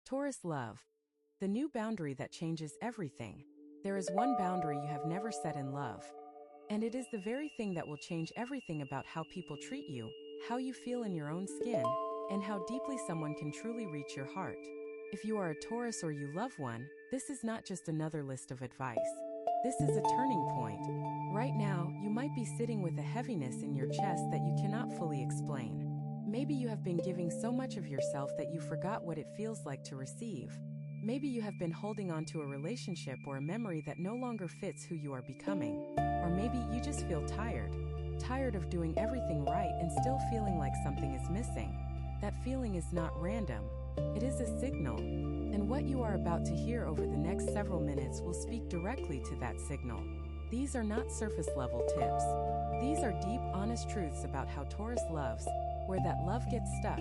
Taurus love. The new boundary that changes everything. There is one boundary you have never set in love. And it is the very thing that will change everything about how people treat you, how you feel in your own skin, and how deeply someone can truly reach your heart. If you are a Taurus or you love one, this is not just another list of advice. This is a turning point. Right now, you might be sitting with a heaviness in your chest that you cannot fully explain. Maybe you have been giving so much of yourself that you forgot what it feels like to receive. Maybe you have been holding on to a relationship or a memory that no longer fits who you are becoming. Or maybe you just feel tired. Tired of doing everything right and still feeling like something is missing. That feeling is not random. It is a signal. And what you are about to hear over the next several minutes will speak directly to that signal. These are not surface-level tips. These are deep, honest truths about how Taurus loves, where that love gets stuck,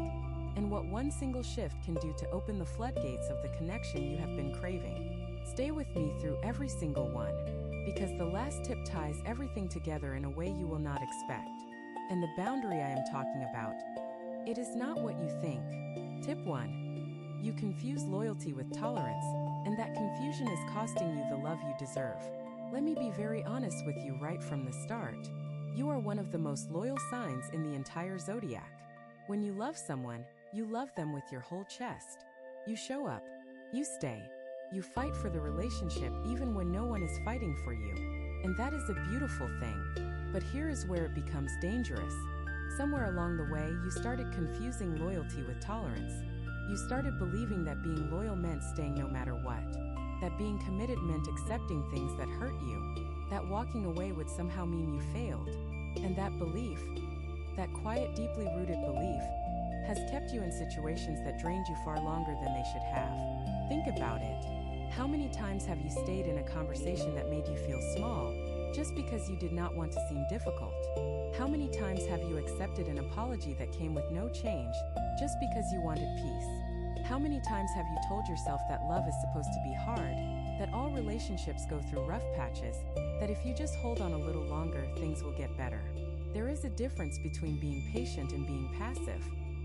and what one single shift can do to open the floodgates of the connection you have been craving. Stay with me through every single one, because the last tip ties everything together in a way you will not expect. And the boundary I am talking about, it is not what you think. Tip 1. You confuse loyalty with tolerance, and that confusion is costing you the love you deserve. Let me be very honest with you right from the start. You are one of the most loyal signs in the entire zodiac. When you love someone, you love them with your whole chest. You show up. You stay. You fight for the relationship even when no one is fighting for you. And that is a beautiful thing. But here is where it becomes dangerous. Somewhere along the way, you started confusing loyalty with tolerance. You started believing that being loyal meant staying no matter what. That being committed meant accepting things that hurt you. That walking away would somehow mean you failed. And that belief, that quiet, deeply rooted belief, has kept you in situations that drained you far longer than they should have. Think about it. How many times have you stayed in a conversation that made you feel small, just because you did not want to seem difficult? How many times have you accepted an apology that came with no change, just because you wanted peace? How many times have you told yourself that love is supposed to be hard, that all relationships go through rough patches, that if you just hold on a little longer, things will get better? There is a difference between being patient and being passive.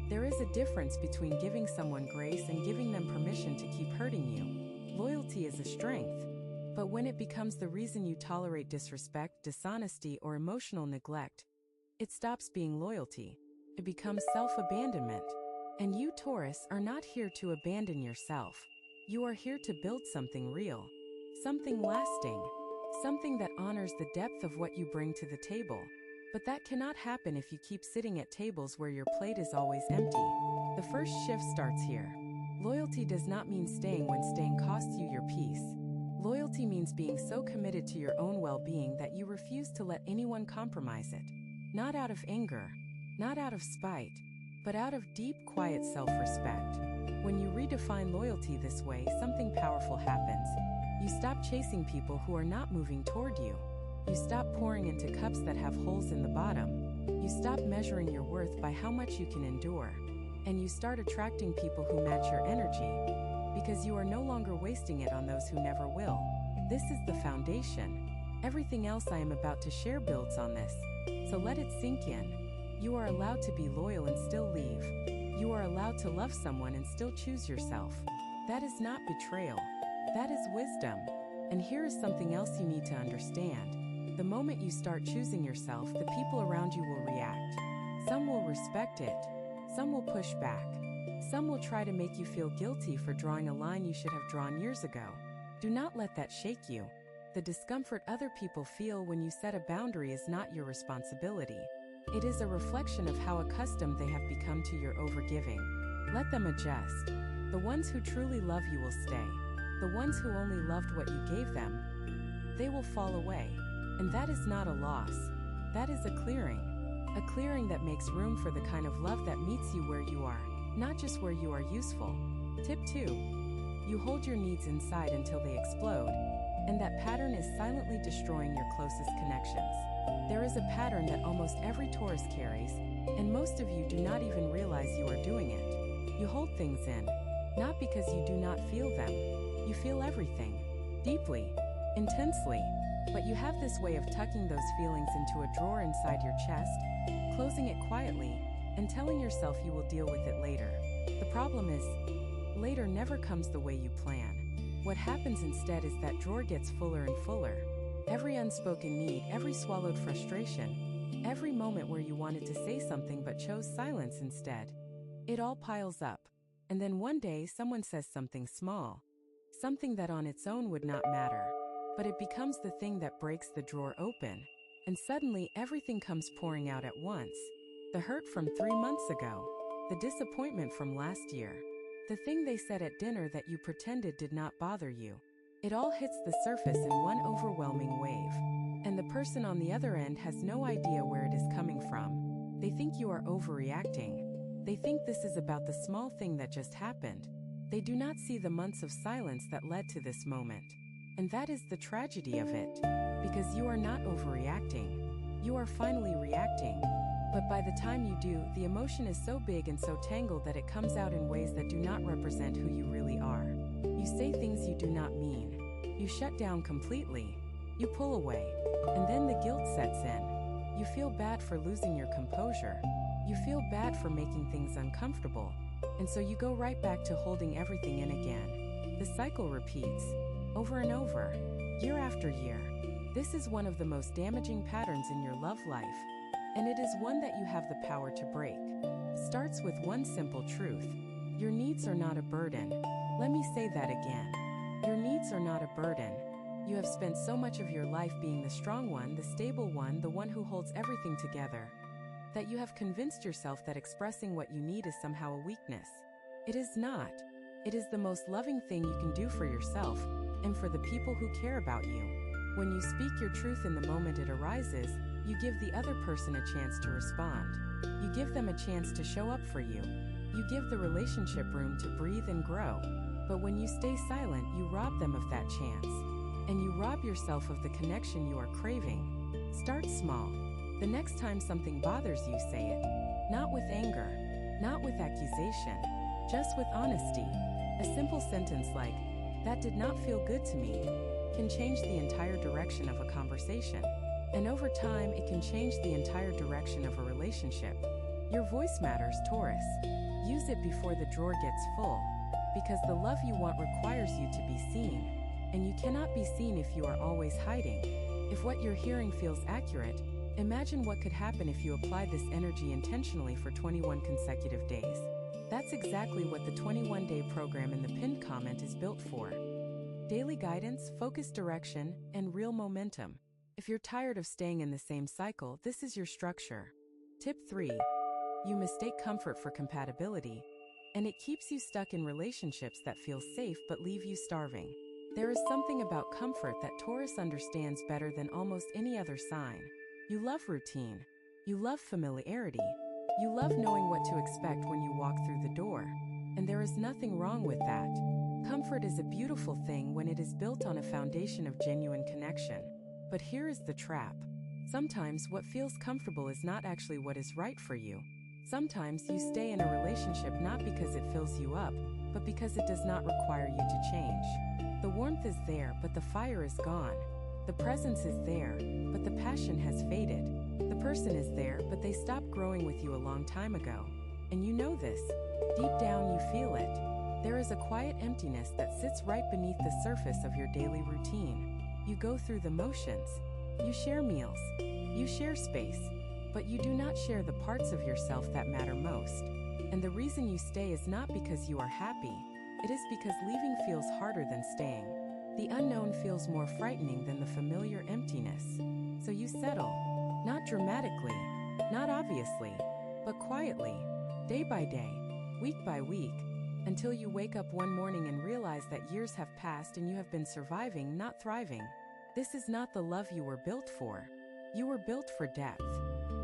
There is a difference between giving someone grace and giving them permission to keep hurting you. Loyalty is a strength. But when it becomes the reason you tolerate disrespect, dishonesty, or emotional neglect, it stops being loyalty. It becomes self-abandonment. And you, Taurus, are not here to abandon yourself. You are here to build something real, something lasting, something that honors the depth of what you bring to the table. But that cannot happen if you keep sitting at tables where your plate is always empty. The first shift starts here. Loyalty does not mean staying when staying costs you your peace. Loyalty means being so committed to your own well-being that you refuse to let anyone compromise it. Not out of anger, not out of spite, but out of deep, quiet self-respect. When you redefine loyalty this way, something powerful happens. You stop chasing people who are not moving toward you. You stop pouring into cups that have holes in the bottom. You stop measuring your worth by how much you can endure. And you start attracting people who match your energy, because you are no longer wasting it on those who never will. This is the foundation. Everything else I am about to share builds on this. So let it sink in. You are allowed to be loyal and still leave. You are allowed to love someone and still choose yourself. That is not betrayal. That is wisdom. And here is something else you need to understand. The moment you start choosing yourself, the people around you will react. Some will respect it. Some will push back. Some will try to make you feel guilty for drawing a line you should have drawn years ago. Do not let that shake you. The discomfort other people feel when you set a boundary is not your responsibility. It is a reflection of how accustomed they have become to your overgiving. Let them adjust. The ones who truly love you will stay. The ones who only loved what you gave them, they will fall away. And that is not a loss. That is a clearing. A clearing that makes room for the kind of love that meets you where you are, not just where you are useful. Tip 2. You hold your needs inside until they explode, and that pattern is silently destroying your closest connections. There is a pattern that almost every Taurus carries, and most of you do not even realize you are doing it. You hold things in, not because you do not feel them. You feel everything, deeply, intensely. But you have this way of tucking those feelings into a drawer inside your chest, closing it quietly, and telling yourself you will deal with it later. The problem is, later never comes the way you plan. What happens instead is that drawer gets fuller and fuller. Every unspoken need, every swallowed frustration, every moment where you wanted to say something but chose silence instead. It all piles up. And then one day someone says something small, something that on its own would not matter, but it becomes the thing that breaks the drawer open. And suddenly everything comes pouring out at once. The hurt from 3 months ago, the disappointment from last year, the thing they said at dinner that you pretended did not bother you. It all hits the surface in one overwhelming wave. And the person on the other end has no idea where it is coming from. They think you are overreacting. They think this is about the small thing that just happened. They do not see the months of silence that led to this moment. And that is the tragedy of it. Because you are not overreacting. You are finally reacting. But by the time you do, the emotion is so big and so tangled that it comes out in ways that do not represent who you really are. You say things you do not mean. You shut down completely. You pull away. And then the guilt sets in. You feel bad for losing your composure. You feel bad for making things uncomfortable. And so you go right back to holding everything in again. The cycle repeats, over and over, year after year. This is one of the most damaging patterns in your love life. And it is one that you have the power to break. Starts with one simple truth. Your needs are not a burden. Let me say that again. Your needs are not a burden. You have spent so much of your life being the strong one, the stable one, the one who holds everything together, that you have convinced yourself that expressing what you need is somehow a weakness. It is not. It is the most loving thing you can do for yourself and for the people who care about you. When you speak your truth in the moment it arises, you give the other person a chance to respond. You give them a chance to show up for you. You give the relationship room to breathe and grow. But when you stay silent, you rob them of that chance. And you rob yourself of the connection you are craving. Start small. The next time something bothers you, say it. Not with anger, not with accusation, just with honesty. A simple sentence like, "That did not feel good to me," can change the entire direction of a conversation. And over time, it can change the entire direction of a relationship. Your voice matters, Taurus. Use it before the drawer gets full, because the love you want requires you to be seen. And you cannot be seen if you are always hiding. If what you're hearing feels accurate, imagine what could happen if you applied this energy intentionally for 21 consecutive days. That's exactly what the 21-day program in the pinned comment is built for. Daily guidance, focused direction, and real momentum. If you're tired of staying in the same cycle, this is your structure. Tip 3. You mistake comfort for compatibility, and it keeps you stuck in relationships that feel safe but leave you starving. There is something about comfort that Taurus understands better than almost any other sign. You love routine. You love familiarity. You love knowing what to expect when you walk through the door. And there is nothing wrong with that. Comfort is a beautiful thing when it is built on a foundation of genuine connection. But here is the trap. Sometimes what feels comfortable is not actually what is right for you. Sometimes you stay in a relationship not because it fills you up, but because it does not require you to change. The warmth is there, but the fire is gone. The presence is there, but the passion has faded. The person is there, but they stopped growing with you a long time ago. And you know this. Deep down you feel it. There is a quiet emptiness that sits right beneath the surface of your daily routine. You go through the motions. You share meals. You share space. But you do not share the parts of yourself that matter most. And the reason you stay is not because you are happy. It is because leaving feels harder than staying. The unknown feels more frightening than the familiar emptiness. So you settle. Not dramatically, not obviously, but quietly, day by day, week by week, until you wake up one morning and realize that years have passed and you have been surviving, not thriving. This is not the love you were built for. You were built for depth.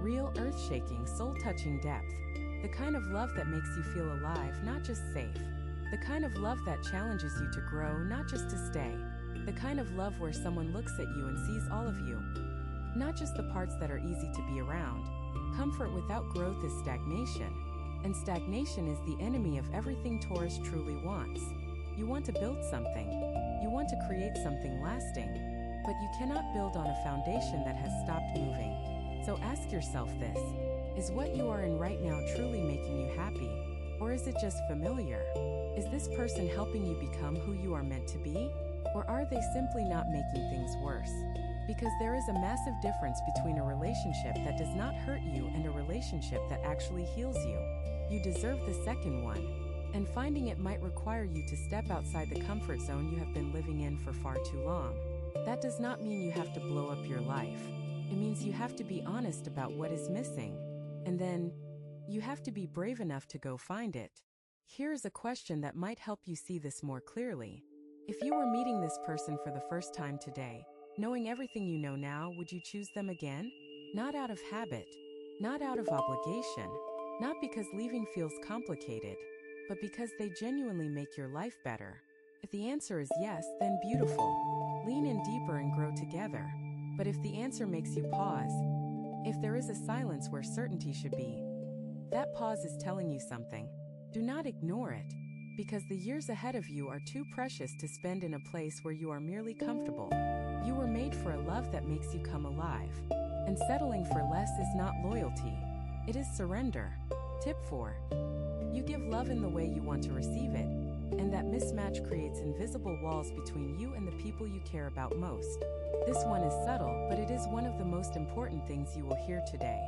Real, earth-shaking, soul-touching depth. The kind of love that makes you feel alive, not just safe. The kind of love that challenges you to grow, not just to stay. The kind of love where someone looks at you and sees all of you. Not just the parts that are easy to be around. Comfort without growth is stagnation. And stagnation is the enemy of everything Taurus truly wants. You want to build something. You want to create something lasting. But you cannot build on a foundation that has stopped moving. So ask yourself this. Is what you are in right now truly making you happy? Or is it just familiar? Is this person helping you become who you are meant to be? Or are they simply not making things worse? Because there is a massive difference between a relationship that does not hurt you and a relationship that actually heals you. You deserve the second one. And finding it might require you to step outside the comfort zone you have been living in for far too long. That does not mean you have to blow up your life. It means you have to be honest about what is missing. And then, you have to be brave enough to go find it. Here is a question that might help you see this more clearly. If you were meeting this person for the first time today, knowing everything you know now, would you choose them again? Not out of habit, not out of obligation, not because leaving feels complicated, but because they genuinely make your life better. If the answer is yes, then beautiful. Lean in deeper and grow together. But if the answer makes you pause, if there is a silence where certainty should be, that pause is telling you something. Do not ignore it, because the years ahead of you are too precious to spend in a place where you are merely comfortable. You were made for a love that makes you come alive. And settling for less is not loyalty. It is surrender. Tip 4. You give love in the way you want to receive it, and that mismatch creates invisible walls between you and the people you care about most. This one is subtle, but it is one of the most important things you will hear today.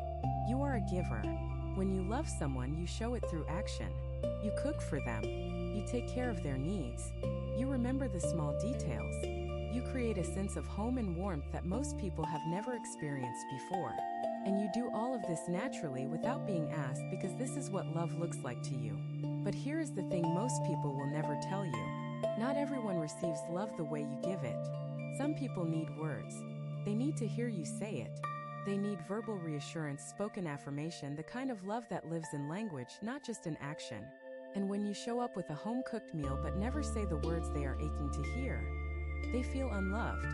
You are a giver. When you love someone, you show it through action. You cook for them. You take care of their needs. You remember the small details. You create a sense of home and warmth that most people have never experienced before. And you do all of this naturally without being asked, because this is what love looks like to you. But here is the thing most people will never tell you. Not everyone receives love the way you give it. Some people need words. They need to hear you say it. They need verbal reassurance, spoken affirmation, the kind of love that lives in language, not just in action. And when you show up with a home-cooked meal but never say the words they are aching to hear, they feel unloved,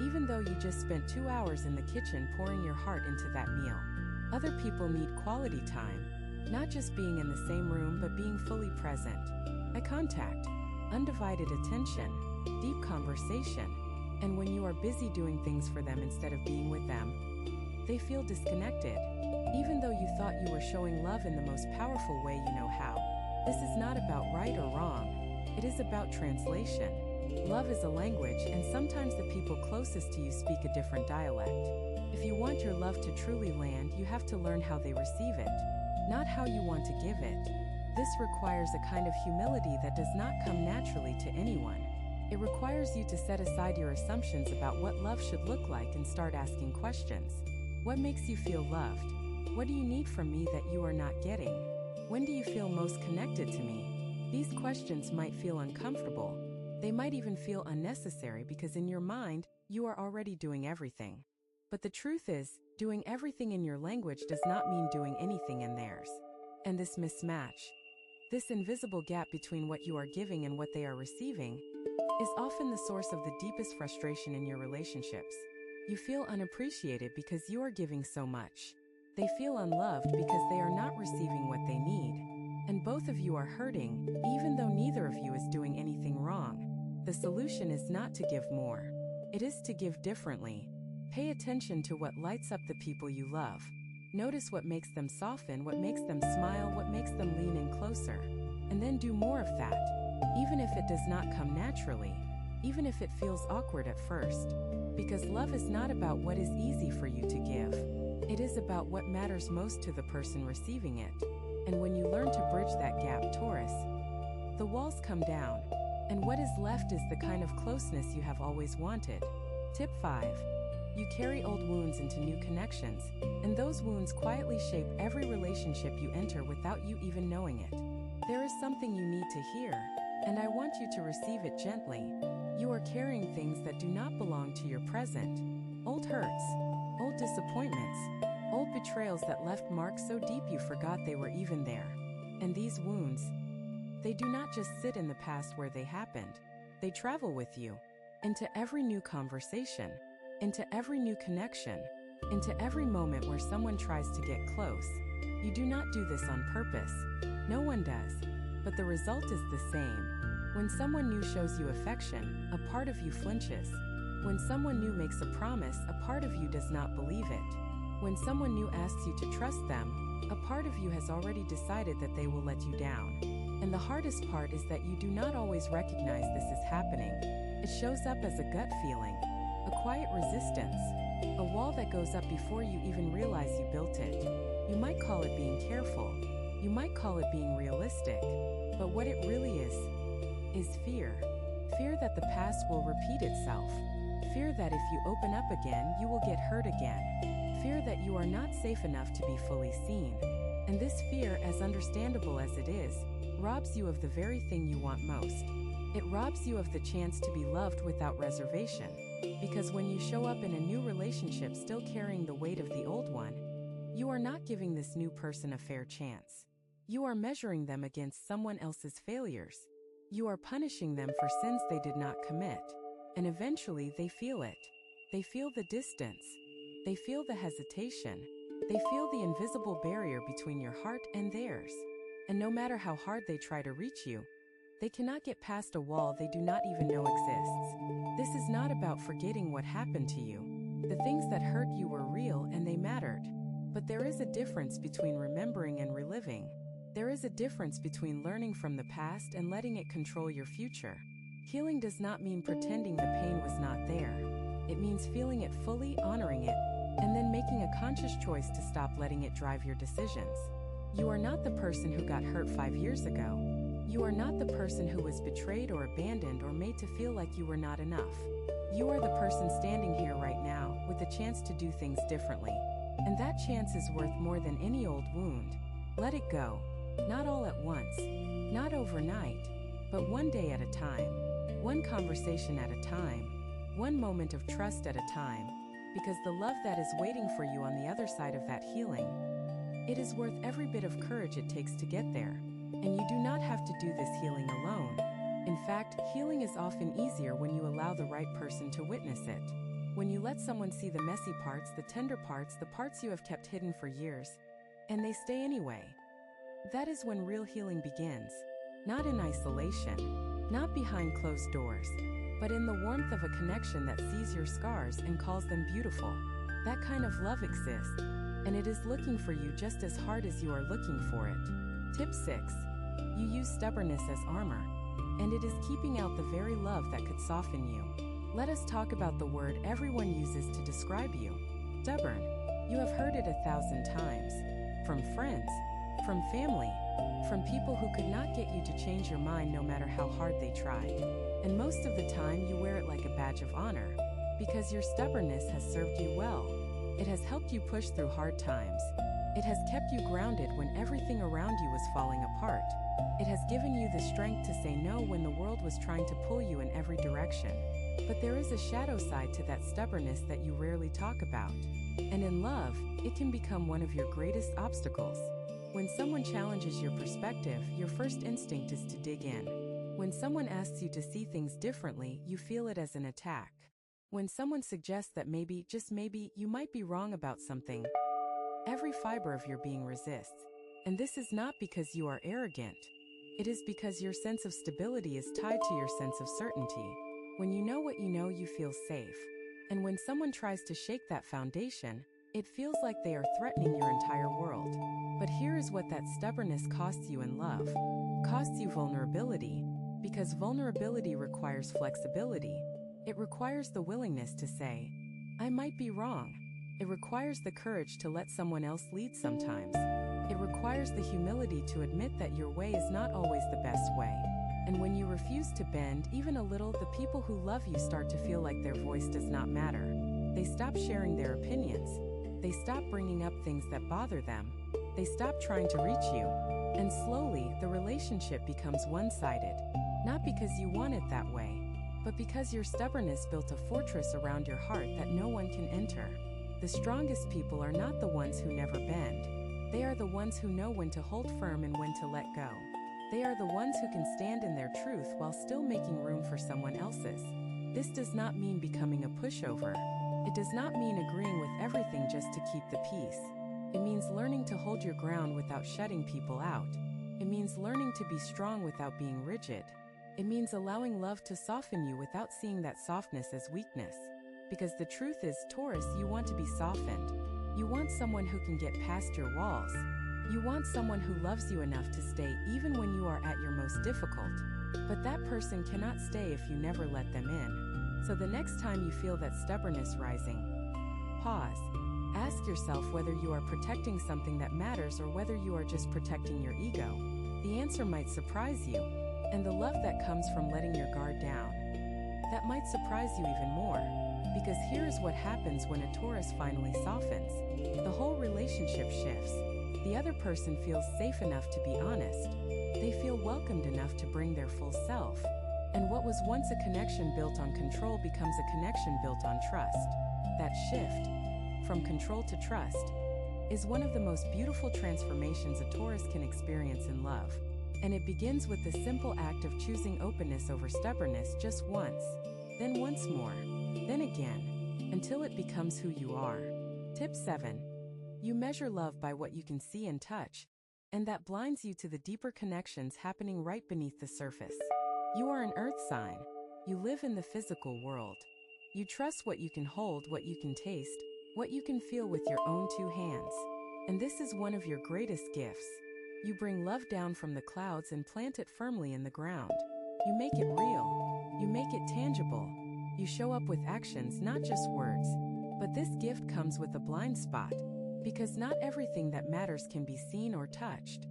even though you just spent 2 hours in the kitchen pouring your heart into that meal. Other people need quality time, not just being in the same room but being fully present. Eye contact, undivided attention, deep conversation. And when you are busy doing things for them instead of being with them, they feel disconnected, even though you thought you were showing love in the most powerful way you know how. This is not about right or wrong. It is about translation. Love is a language, and sometimes the people closest to you speak a different dialect. If you want your love to truly land, you have to learn how they receive it, not how you want to give it. This requires a kind of humility that does not come naturally to anyone. It requires you to set aside your assumptions about what love should look like and start asking questions. What makes you feel loved? What do you need from me that you are not getting? When do you feel most connected to me? These questions might feel uncomfortable. They might even feel unnecessary, because in your mind, you are already doing everything. But the truth is, doing everything in your language does not mean doing anything in theirs. And this mismatch, this invisible gap between what you are giving and what they are receiving, is often the source of the deepest frustration in your relationships. You feel unappreciated because you are giving so much. They feel unloved because they are not receiving what they need. And both of you are hurting, even though neither of you is doing anything wrong. The solution is not to give more. It is to give differently. Pay attention to what lights up the people you love. Notice what makes them soften, what makes them smile, what makes them lean in closer. And then do more of that, even if it does not come naturally, even if it feels awkward at first. Because love is not about what is easy for you to give. It is about what matters most to the person receiving it. And when you learn to bridge that gap, Taurus, the walls come down, and what is left is the kind of closeness you have always wanted. Tip 5. You carry old wounds into new connections, and those wounds quietly shape every relationship you enter without you even knowing it. There is something you need to hear, and I want you to receive it gently. You are carrying things that do not belong to your present. Old hurts, old disappointments, old betrayals that left marks so deep you forgot they were even there. And these wounds, they do not just sit in the past where they happened. They travel with you into every new conversation, into every new connection, into every moment where someone tries to get close. You do not do this on purpose. No one does. But the result is the same. When someone new shows you affection, a part of you flinches. When someone new makes a promise, a part of you does not believe it. When someone new asks you to trust them, a part of you has already decided that they will let you down. And the hardest part is that you do not always recognize this is happening. It shows up as a gut feeling, a quiet resistance, a wall that goes up before you even realize you built it. You might call it being careful. You might call it being realistic. But what it really is fear. Fear that the past will repeat itself. Fear that if you open up again, you will get hurt again. Fear that you are not safe enough to be fully seen. And this fear, as understandable as it is, robs you of the very thing you want most. It robs you of the chance to be loved without reservation. Because when you show up in a new relationship still carrying the weight of the old one, you are not giving this new person a fair chance. You are measuring them against someone else's failures. You are punishing them for sins they did not commit. And eventually they feel it. They feel the distance. They feel the hesitation. They feel the invisible barrier between your heart and theirs. And no matter how hard they try to reach you, they cannot get past a wall they do not even know exists. This is not about forgetting what happened to you. The things that hurt you were real and they mattered. But there is a difference between remembering and reliving. There is a difference between learning from the past and letting it control your future. Healing does not mean pretending the pain was not there. It means feeling it fully, honoring it, and then making a conscious choice to stop letting it drive your decisions. You are not the person who got hurt 5 years ago. You are not the person who was betrayed or abandoned or made to feel like you were not enough. You are the person standing here right now with the chance to do things differently. And that chance is worth more than any old wound. Let it go. Not all at once. Not overnight. But one day at a time. One conversation at a time. One moment of trust at a time. Because the love that is waiting for you on the other side of that healing, it is worth every bit of courage it takes to get there. And you do not have to do this healing alone. In fact, healing is often easier when you allow the right person to witness it. When you let someone see the messy parts, the tender parts, the parts you have kept hidden for years, and they stay anyway. That is when real healing begins. Not in isolation, not behind closed doors, but in the warmth of a connection that sees your scars and calls them beautiful. That kind of love exists, and it is looking for you just as hard as you are looking for it. Tip 6. You use stubbornness as armor, and it is keeping out the very love that could soften you. Let us talk about the word everyone uses to describe you. Stubborn. You have heard it 1,000 times. From friends, from family, from people who could not get you to change your mind no matter how hard they tried. And most of the time you wear it like a badge of honor, because your stubbornness has served you well. It has helped you push through hard times. It has kept you grounded when everything around you was falling apart. It has given you the strength to say no when the world was trying to pull you in every direction. But there is a shadow side to that stubbornness that you rarely talk about. And in love, it can become one of your greatest obstacles. When someone challenges your perspective, your first instinct is to dig in. When someone asks you to see things differently, you feel it as an attack. When someone suggests that maybe, just maybe, you might be wrong about something, every fiber of your being resists. And this is not because you are arrogant. It is because your sense of stability is tied to your sense of certainty. When you know what you know, you feel safe. And when someone tries to shake that foundation, it feels like they are threatening your entire world. But here is what that stubbornness costs you in love. Costs you vulnerability. Because vulnerability requires flexibility. It requires the willingness to say, I might be wrong. It requires the courage to let someone else lead sometimes. It requires the humility to admit that your way is not always the best way. And when you refuse to bend even a little, the people who love you start to feel like their voice does not matter. They stop sharing their opinions. They stop bringing up things that bother them. They stop trying to reach you. And slowly, the relationship becomes one-sided. Not because you want it that way, but because your stubbornness built a fortress around your heart that no one can enter. The strongest people are not the ones who never bend. They are the ones who know when to hold firm and when to let go. They are the ones who can stand in their truth while still making room for someone else's. This does not mean becoming a pushover. It does not mean agreeing with everything just to keep the peace. It means learning to hold your ground without shutting people out. It means learning to be strong without being rigid. It means allowing love to soften you without seeing that softness as weakness. Because the truth is, Taurus, you want to be softened. You want someone who can get past your walls. You want someone who loves you enough to stay even when you are at your most difficult. But that person cannot stay if you never let them in. So the next time you feel that stubbornness rising, pause. Ask yourself whether you are protecting something that matters or whether you are just protecting your ego. The answer might surprise you, and the love that comes from letting your guard down, that might surprise you even more. Because here is what happens when a Taurus finally softens. The whole relationship shifts. The other person feels safe enough to be honest. They feel welcomed enough to bring their full self. And what was once a connection built on control becomes a connection built on trust. That shift, from control to trust, is one of the most beautiful transformations a Taurus can experience in love. And it begins with the simple act of choosing openness over stubbornness just once, then once more, then again, until it becomes who you are. Tip 7. You measure love by what you can see and touch, and that blinds you to the deeper connections happening right beneath the surface. You are an earth sign. You live in the physical world. You trust what you can hold, what you can taste, what you can feel with your own two hands. And this is one of your greatest gifts. You bring love down from the clouds and plant it firmly in the ground. You make it real. You make it tangible. You show up with actions, not just words. But this gift comes with a blind spot, because not everything that matters can be seen or touched.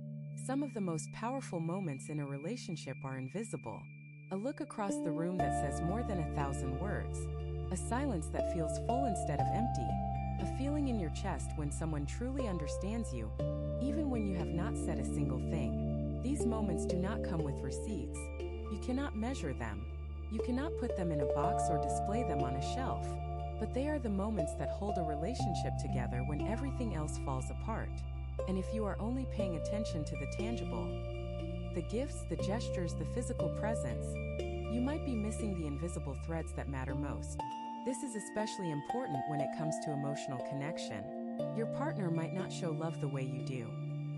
Some of the most powerful moments in a relationship are invisible. A look across the room that says more than 1,000 words. A silence that feels full instead of empty. A feeling in your chest when someone truly understands you, even when you have not said a single thing. These moments do not come with receipts. You cannot measure them. You cannot put them in a box or display them on a shelf. But they are the moments that hold a relationship together when everything else falls apart. And if you are only paying attention to the tangible, the gifts, the gestures, the physical presence, you might be missing the invisible threads that matter most. This is especially important when it comes to emotional connection. Your partner might not show love the way you do.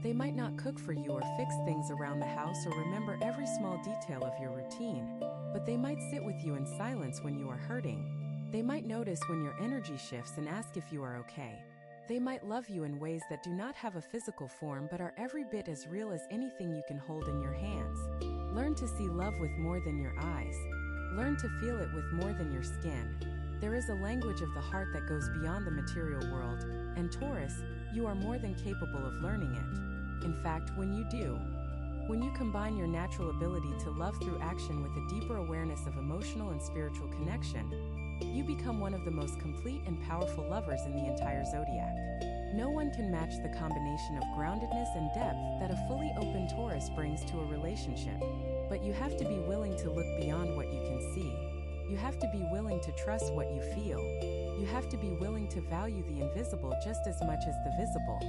They might not cook for you or fix things around the house or remember every small detail of your routine. But they might sit with you in silence when you are hurting. They might notice when your energy shifts and ask if you are okay. They might love you in ways that do not have a physical form but are every bit as real as anything you can hold in your hands. Learn to see love with more than your eyes. Learn to feel it with more than your skin. There is a language of the heart that goes beyond the material world, and Taurus, you are more than capable of learning it. In fact, when you do, when you combine your natural ability to love through action with a deeper awareness of emotional and spiritual connection, you become one of the most complete and powerful lovers in the entire zodiac. No one can match the combination of groundedness and depth that a fully open Taurus brings to a relationship. But you have to be willing to look beyond what you can see. You have to be willing to trust what you feel. You have to be willing to value the invisible just as much as the visible.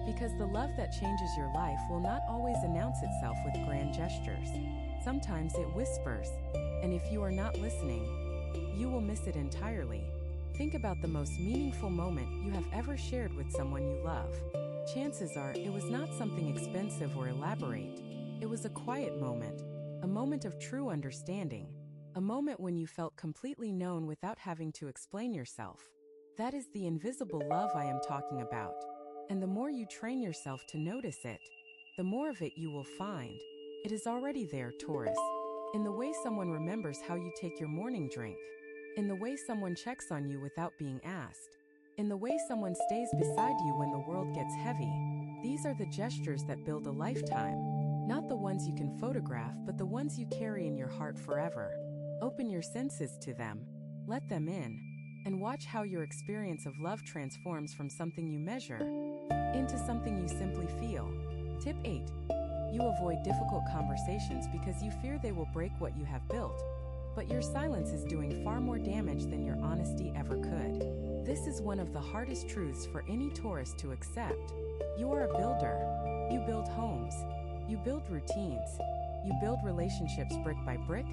Because the love that changes your life will not always announce itself with grand gestures. Sometimes it whispers. And if you are not listening, you will miss it entirely. Think about the most meaningful moment you have ever shared with someone you love. Chances are it was not something expensive or elaborate. It was a quiet moment, a moment of true understanding, a moment when you felt completely known without having to explain yourself. That is the invisible love I am talking about. And the more you train yourself to notice it, the more of it you will find. It is already there, Taurus. In the way someone remembers how you take your morning drink. In the way someone checks on you without being asked. In the way someone stays beside you when the world gets heavy. These are the gestures that build a lifetime. Not the ones you can photograph, but the ones you carry in your heart forever. Open your senses to them. Let them in. And watch how your experience of love transforms from something you measure into something you simply feel. Tip 8. You avoid difficult conversations because you fear they will break what you have built. But your silence is doing far more damage than your honesty ever could. This is one of the hardest truths for any Taurus to accept. You are a builder. You build homes. You build routines. You build relationships brick by brick,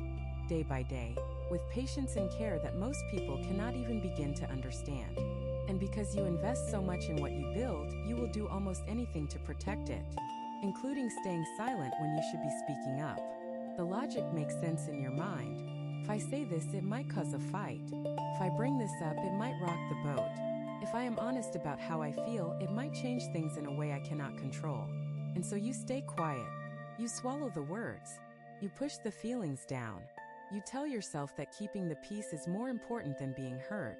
day by day, with patience and care that most people cannot even begin to understand. And because you invest so much in what you build, you will do almost anything to protect it, including staying silent when you should be speaking up. The logic makes sense in your mind. If I say this, it might cause a fight. If I bring this up, it might rock the boat. If I am honest about how I feel, it might change things in a way I cannot control. And so you stay quiet. You swallow the words. You push the feelings down. You tell yourself that keeping the peace is more important than being heard.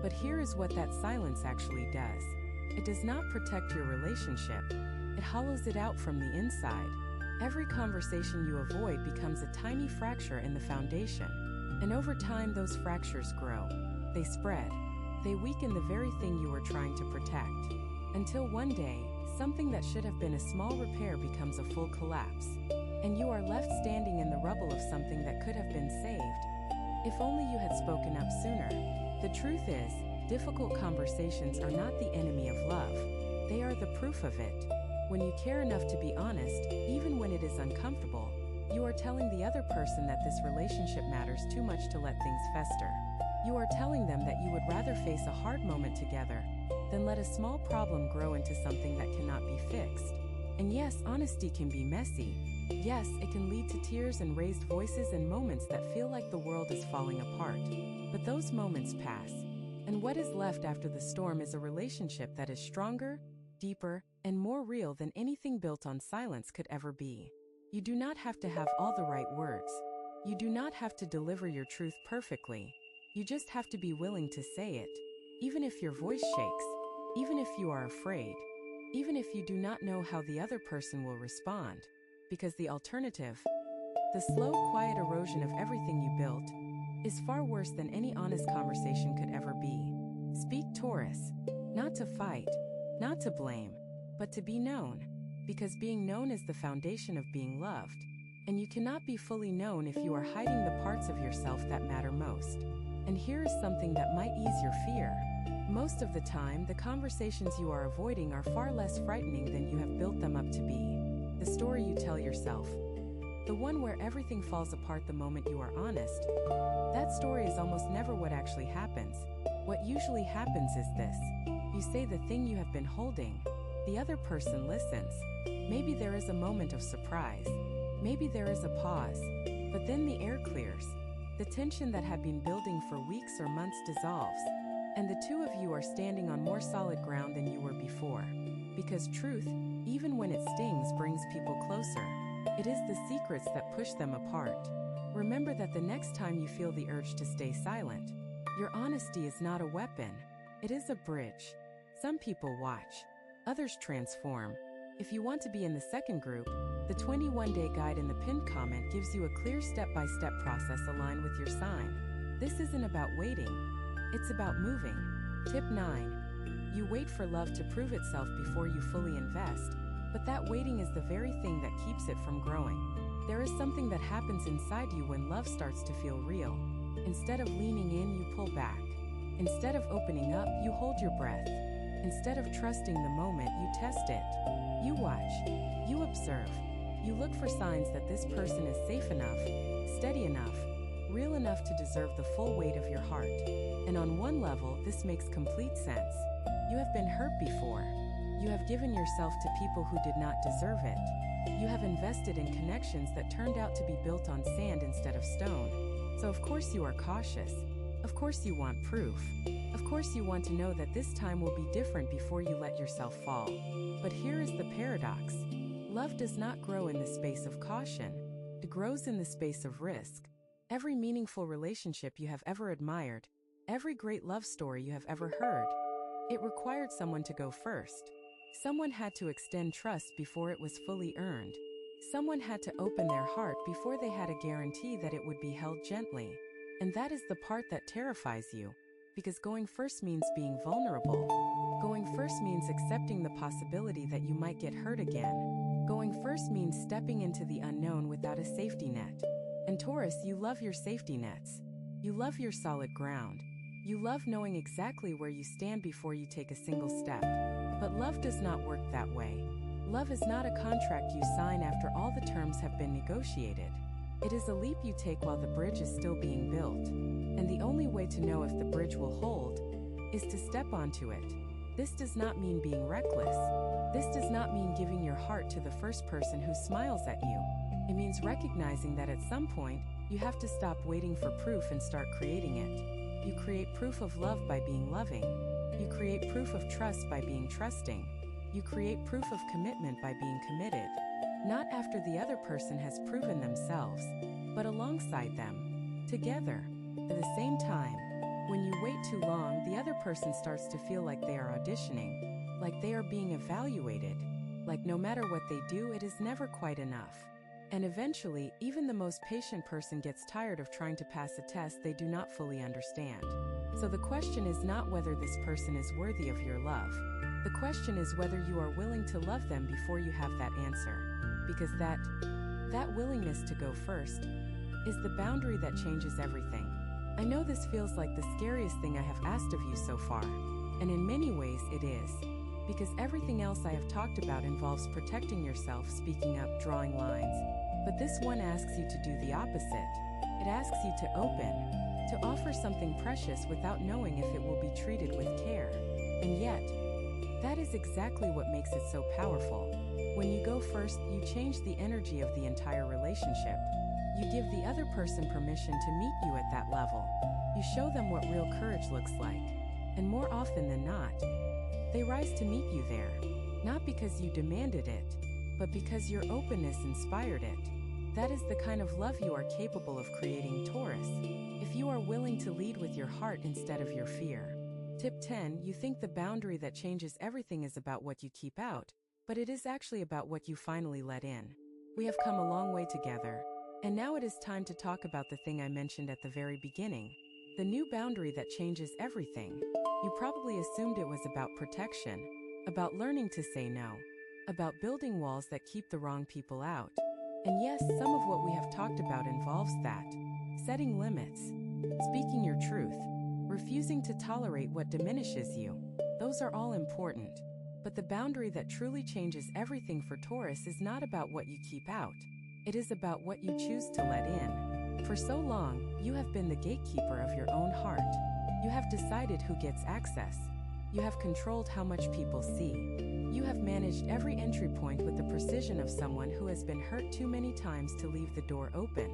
But here is what that silence actually does. It does not protect your relationship. It hollows it out from the inside. Every conversation you avoid becomes a tiny fracture in the foundation. And over time, those fractures grow. They spread. They weaken the very thing you were trying to protect. Until one day, something that should have been a small repair becomes a full collapse. And you are left standing in the rubble of something that could have been saved. If only you had spoken up sooner. The truth is, difficult conversations are not the enemy of love. They are the proof of it. When you care enough to be honest, even when it is uncomfortable, you are telling the other person that this relationship matters too much to let things fester. You are telling them that you would rather face a hard moment together than let a small problem grow into something that cannot be fixed. And yes, honesty can be messy. Yes, it can lead to tears and raised voices and moments that feel like the world is falling apart. But those moments pass. And what is left after the storm is a relationship that is stronger, deeper, and more real than anything built on silence could ever be. You do not have to have all the right words. You do not have to deliver your truth perfectly. You just have to be willing to say it. Even if your voice shakes, even if you are afraid, even if you do not know how the other person will respond. Because the alternative, the slow, quiet erosion of everything you built, is far worse than any honest conversation could ever be. Speak, Taurus. Not to fight, not to blame, but to be known. Because being known is the foundation of being loved. And you cannot be fully known if you are hiding the parts of yourself that matter most. And here is something that might ease your fear. Most of the time, the conversations you are avoiding are far less frightening than you have built them up to be. The story you tell yourself. The one where everything falls apart the moment you are honest. That story is almost never what actually happens. What usually happens is this. You say the thing you have been holding. The other person listens. Maybe there is a moment of surprise. Maybe there is a pause. But then the air clears. The tension that had been building for weeks or months dissolves. And the two of you are standing on more solid ground than you were before. Because truth, even when it stings, brings people closer. It is the secrets that push them apart. Remember that the next time you feel the urge to stay silent, your honesty is not a weapon. It is a bridge. Some people watch. Others transform. If you want to be in the second group, the 21-day guide in the pinned comment gives you a clear step-by-step process aligned with your sign. This isn't about waiting. It's about moving. Tip 9. You wait for love to prove itself before you fully invest. But that waiting is the very thing that keeps it from growing. There is something that happens inside you when love starts to feel real. Instead of leaning in, you pull back. Instead of opening up, you hold your breath. Instead of trusting the moment, you test it. You watch. You observe. You look for signs that this person is safe enough, steady enough, real enough to deserve the full weight of your heart. And on one level, this makes complete sense. You have been hurt before. You have given yourself to people who did not deserve it. You have invested in connections that turned out to be built on sand instead of stone. So of course you are cautious. Of course you want proof. Of course you want to know that this time will be different before you let yourself fall. But here is the paradox. Love does not grow in the space of caution. It grows in the space of risk. Every meaningful relationship you have ever admired, every great love story you have ever heard, it required someone to go first. Someone had to extend trust before it was fully earned. Someone had to open their heart before they had a guarantee that it would be held gently. And that is the part that terrifies you. Because going first means being vulnerable. Going first means accepting the possibility that you might get hurt again. Going first means stepping into the unknown without a safety net. And Taurus, you love your safety nets. You love your solid ground. You love knowing exactly where you stand before you take a single step. But love does not work that way. Love is not a contract you sign after all the terms have been negotiated. It is a leap you take while the bridge is still being built. And the only way to know if the bridge will hold is to step onto it. This does not mean being reckless. This does not mean giving your heart to the first person who smiles at you. It means recognizing that at some point, you have to stop waiting for proof and start creating it. You create proof of love by being loving. You create proof of trust by being trusting. You create proof of commitment by being committed, not after the other person has proven themselves, but alongside them, together. At the same time, when you wait too long, the other person starts to feel like they are auditioning, like they are being evaluated, like no matter what they do, it is never quite enough. And eventually, even the most patient person gets tired of trying to pass a test they do not fully understand. So the question is not whether this person is worthy of your love. The question is whether you are willing to love them before you have that answer. Because that willingness to go first is the boundary that changes everything. I know this feels like the scariest thing I have asked of you so far, and in many ways it is. Because everything else I have talked about involves protecting yourself, speaking up, drawing lines. But this one asks you to do the opposite. It asks you to open, to offer something precious without knowing if it will be treated with care. And yet, that is exactly what makes it so powerful. When you go first, you change the energy of the entire relationship. You give the other person permission to meet you at that level. You show them what real courage looks like. And more often than not, they rise to meet you there, not because you demanded it, but because your openness inspired it. That is the kind of love you are capable of creating, Taurus, if you are willing to lead with your heart instead of your fear. Tip 10. You think the boundary that changes everything is about what you keep out, but it is actually about what you finally let in. We have come a long way together, and now it is time to talk about the thing I mentioned at the very beginning, the new boundary that changes everything. You probably assumed it was about protection, about learning to say no, about building walls that keep the wrong people out. And yes, some of what we have talked about involves that. Setting limits, speaking your truth, refusing to tolerate what diminishes you. Those are all important. But the boundary that truly changes everything for Taurus is not about what you keep out. It is about what you choose to let in. For so long, you have been the gatekeeper of your own heart. You have decided who gets access. You have controlled how much people see. You have managed every entry point with the precision of someone who has been hurt too many times to leave the door open.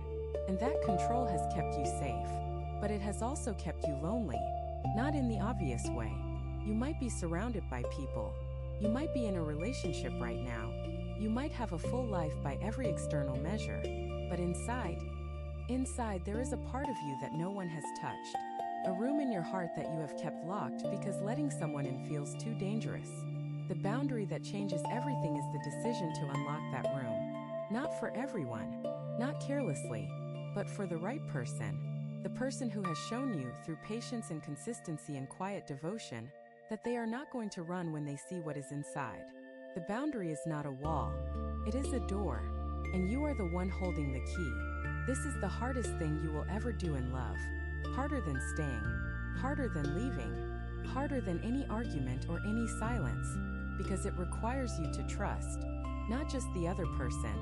And that control has kept you safe. But it has also kept you lonely. Not in the obvious way. You might be surrounded by people. You might be in a relationship right now. You might have a full life by every external measure. But inside there is a part of you that no one has touched. A room in your heart that you have kept locked because letting someone in feels too dangerous. The boundary that changes everything is the decision to unlock that room. Not for everyone, not carelessly, but for the right person. The person who has shown you, through patience and consistency and quiet devotion, that they are not going to run when they see what is inside. The boundary is not a wall. It is a door, and you are the one holding the key. This is the hardest thing you will ever do in love. Harder than staying, harder than leaving, harder than any argument or any silence, because it requires you to trust, not just the other person,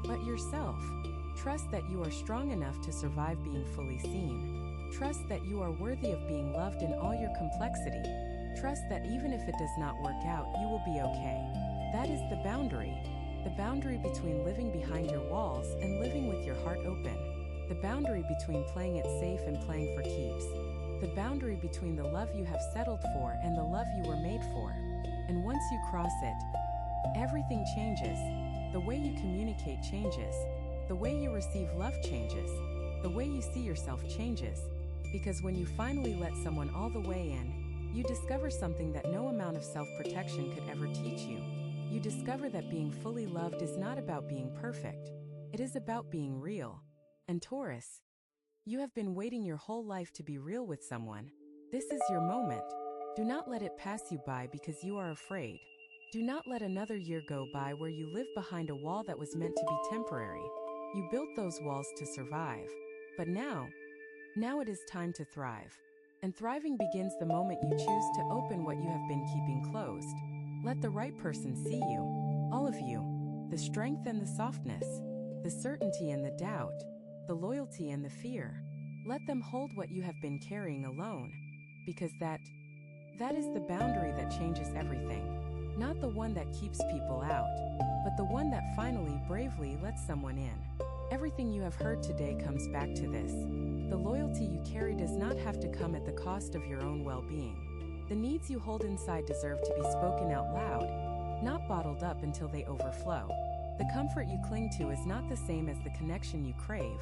but yourself. Trust that you are strong enough to survive being fully seen. Trust that you are worthy of being loved in all your complexity. Trust that even if it does not work out, you will be okay. That is the boundary between living behind your walls and living with your heart open. The boundary between playing it safe and playing for keeps. The boundary between the love you have settled for and the love you were made for. And once you cross it, everything changes. The way you communicate changes. The way you receive love changes. The way you see yourself changes. Because when you finally let someone all the way in, you discover something that no amount of self-protection could ever teach you. You discover that being fully loved is not about being perfect. It is about being real. And Taurus, you have been waiting your whole life to be real with someone. This is your moment. Do not let it pass you by because you are afraid. Do not let another year go by where you live behind a wall that was meant to be temporary. You built those walls to survive. But now it is time to thrive. And thriving begins the moment you choose to open what you have been keeping closed. Let the right person see you, all of you, the strength and the softness, the certainty and the doubt, the loyalty and the fear. Let them hold what you have been carrying alone, because that is the boundary that changes everything. Not the one that keeps people out, but the one that finally, bravely lets someone in. Everything you have heard today comes back to this. The loyalty you carry does not have to come at the cost of your own well-being. The needs you hold inside deserve to be spoken out loud, not bottled up until they overflow. The comfort you cling to is not the same as the connection you crave,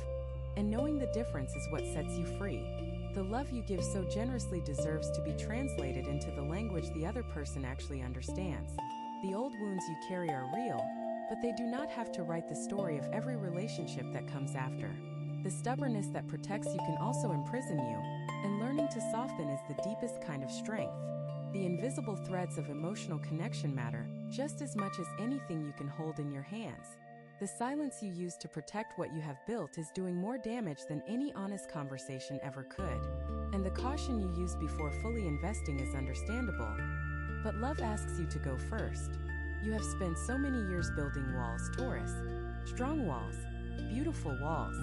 and knowing the difference is what sets you free. The love you give so generously deserves to be translated into the language the other person actually understands. The old wounds you carry are real, but they do not have to write the story of every relationship that comes after. The stubbornness that protects you can also imprison you, and learning to soften is the deepest kind of strength. The invisible threads of emotional connection matter just as much as anything you can hold in your hands. The silence you use to protect what you have built is doing more damage than any honest conversation ever could. And the caution you use before fully investing is understandable. But love asks you to go first. You have spent so many years building walls, Taurus. Strong walls, beautiful walls.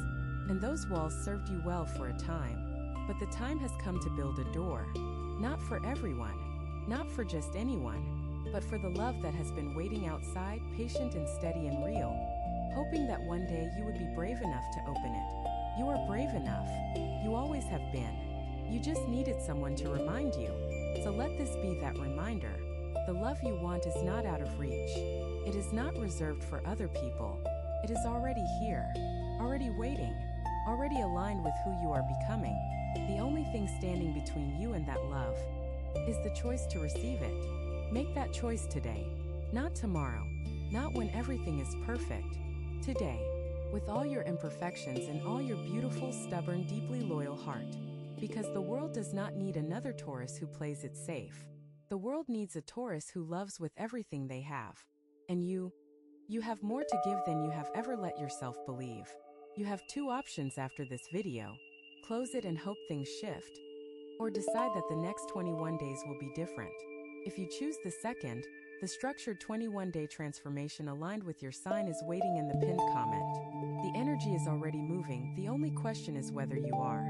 And those walls served you well for a time. But the time has come to build a door. Not for everyone, not for just anyone, but for the love that has been waiting outside, patient and steady and real, hoping that one day you would be brave enough to open it. You are brave enough. You always have been. You just needed someone to remind you. So let this be that reminder. The love you want is not out of reach. It is not reserved for other people. It is already here, already waiting, already aligned with who you are becoming. The only thing standing between you and that love is the choice to receive it. Make that choice today, not tomorrow, not when everything is perfect. Today, with all your imperfections and all your beautiful, stubborn, deeply loyal heart. Because the world does not need another Taurus who plays it safe. The world needs a Taurus who loves with everything they have. And you have more to give than you have ever let yourself believe. You have two options after this video. Close it and hope things shift, or decide that the next 21 days will be different. If you choose the second, the structured 21-day transformation aligned with your sign is waiting in the pinned comment. The energy is already moving, the only question is whether you are.